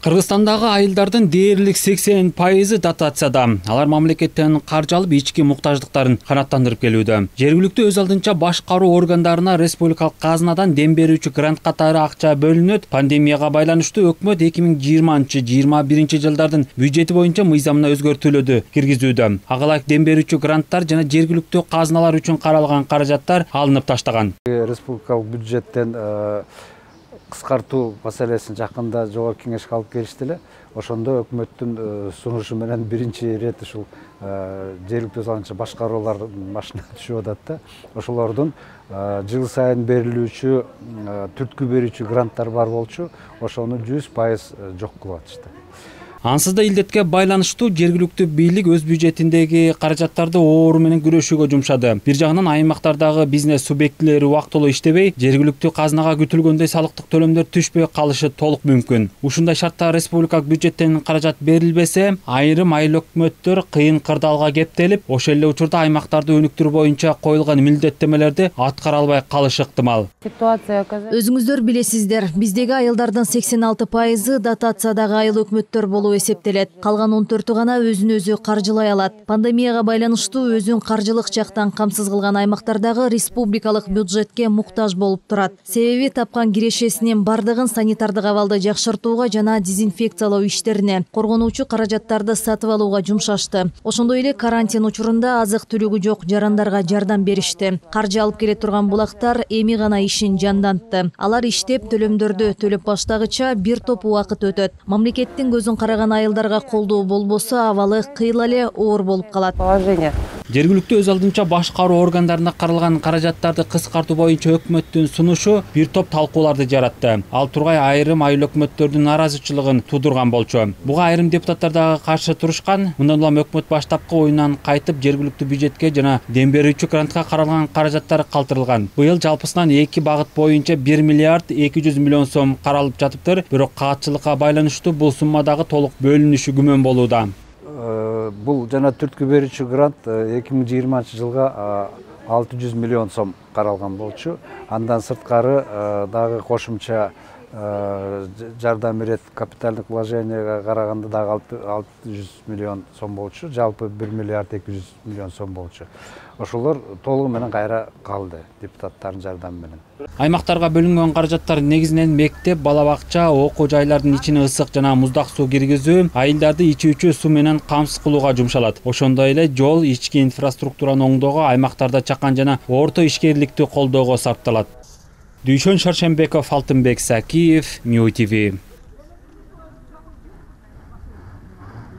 Кыргызстандагы айылдардын дээрлик 80% дотацияда. Алар мамлекеттен каржы алып ички муктаждыктарын канааттандырып келүүдө. Жергиликтүү өз алдынча башкаруу органдарына республикалык казынадан дем берүүчү грант катары акча бөлүнөт. Пандемияга байланыштуу өкмөт 2020-21 жылдардын бюджети боюнча мыйзамына өзгөртүүлөрдү киргизүүдө. Ага ылайык дем берүүчү гранттар жана жергиликтүү казыналар үчүн каралган каражаттар алынып таштаган. Республикалык бюджеттен кыскартуу маселесин жакында жогорку кеңешке алып келишти эле. Ошондо өкмөттүн сунушу менен биринчи ирет ушул жергиликтүү өзүнчө башкаруулар башына түшүп атат да. Ошолордун жыл сайын берилүүчү түрткү берүүчү гранттар бар болчу. Ошону 100% жок кылып атышты. Ансыз да илдетке байланыштуу жергиликтүү бийлик өз бюджетиндеги каражаттарды оору менен күрөшүүгө жумшады. Бир жагынан аймактардагы бизнес субъектилери убактылуу иштебей, жергиликтүү казынага күтүлгөндөй салыктык төлөмдөр түшпөй калышы толук мүмкүн. Ушундай шартта республикалык бюджеттен каражат берилбесе, айрым айыл өкмөттөр кыйын кырдаалга кептелип, ошол эле учурда аймактарды өнүктүрүү боюнча коюлган милдеттемелерди аткара албай калышы ыктымал. Өзүңүздөр билесиздер, биздеги айылдардын 86% дотациядагы айыл өкмөттөр болуп эсептелет. Калган 14 гана өзүн өзү каржылай алат. Пандемияга байланыштуу өзүн каржылык жактан камсыз кылган аймактардагы республикалык бюджетке муктаж болуп турат. Себеби тапкан кирешесинин бардыгын санитардык абалды жакшыртууга жана дезинфекциялоо иштерине, коргонуучу каражаттарды сатып алууга жумшашты. Ошондой эле карантин учурунда азык түлүгү жок жарандарга жардам беришти. Каржы алып келе турган булактар эми гана ишин жандантты. Алар иштеп, төлөмдөрдү төлөп баштагыча бир топ убакыт өтөт. Мамлекеттин көзүн караган айылдарга колдоо болбосо абалы кыйла эле оор болуп калат. Жергиликтүү өз алдынча башкаруу органдарына каралган каражаттарды кыскартуу боюнча өкмөттүн сунушу бир топ талкууларды жаратты. Ал тургай айрым айыл өкмөттөрдүн наразычылыгын туудурган болчу. Буга айрым депутаттар дагы каршы турушкан. Мындан улам өкмөт баштапкы оюнан кайтып жергиликтүү бюджетке жана дем берүүчү грантка каралган каражаттар калтырылган. Быйыл жалпысынан 2 багыт боюнча 1 миллиард 200 миллион сом каралып жатыптыр. Бирок каатчылыкка байланыштуу бул суммадагы толук бөлүнүшү күмөн болууда. Бул жана түрткү берүүчү грант 2020 жылга 600 миллион сом каралган болчу. Андан сырткары дагы кошумча жардам берет капиталдык вложенияга караганда дагы 600 миллион сом болчу. Жалпы 1 миллиард 200 миллион сом болчу. Ошолор толугу менен кайра калды депутаттардын жардамы менен. Аймактарга бөлүнгөн каражаттар негизинен мектеп, бала бакча, окуу жайлардын ичине ысык жана муздак суу киргизүү, айылдарды ичүүчү суу менен камсыз кылууга жумшалат. Ошондой эле жол, ички инфраструктураны оңдоого, аймактарда чакан жана орто ишкерликти колдоого сарпталат. Дүйшөн Шаршембеков, Алтынбек Сакиев, Миу ТВ.